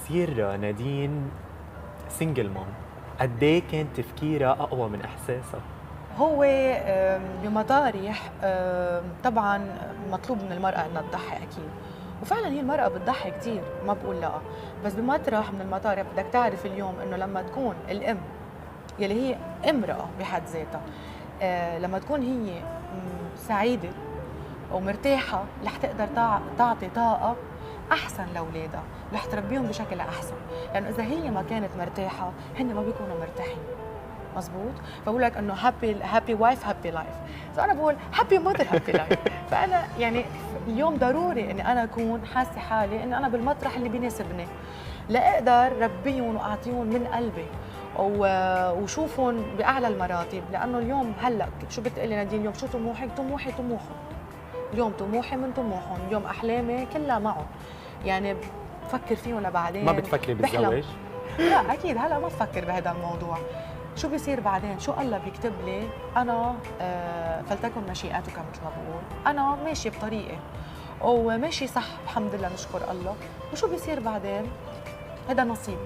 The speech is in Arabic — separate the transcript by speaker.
Speaker 1: تصير نادين سنجل مام؟ قد ايه كان تفكيرها اقوى من احساسها؟
Speaker 2: هو بمطارح طبعا مطلوب من المرأة انها تضحي اكيد، وفعلا هي المرأة بتضحي كثير، ما بقول لا، بس بمطرح من المطارح بدك تعرف اليوم انه لما تكون الام يلي هي امرأة بحد ذاتها، لما تكون هي سعيدة ومرتاحة رح تقدر تعطي طاقة أحسن لأولادها، رح تربيهم بشكل أحسن، لأنه إذا هي ما كانت مرتاحة هن ما بيكونوا مرتاحين. مزبوط. فبقول لك انه هابي وايف هابي لايف، فانا بقول هابي ماذر هابي لايف. فانا يعني اليوم ضروري اني انا اكون حاسه حالي اني انا بالمطرح اللي بيناسبني لاقدر ربيهم واعطيهم من قلبي وشوفهم باعلى المراتب، لانه اليوم هلا شو بتقلي نادين اليوم شو طموحك؟ طموحي طموحهم، اليوم طموحي من طموحهم، اليوم احلامي كلها معهم، يعني بفكر فيهم لبعدين.
Speaker 1: ما بتفكري بالزواج؟
Speaker 2: لا اكيد هلا ما بفكر بهذا الموضوع، شو بيصير بعدين؟ شو الله بيكتب لي؟ أنا فلتكن مشيئتك مثل ما بقول، أنا ماشي بطريقي وماشي صح الحمد لله نشكر الله، وشو بيصير بعدين؟ هذا نصيب.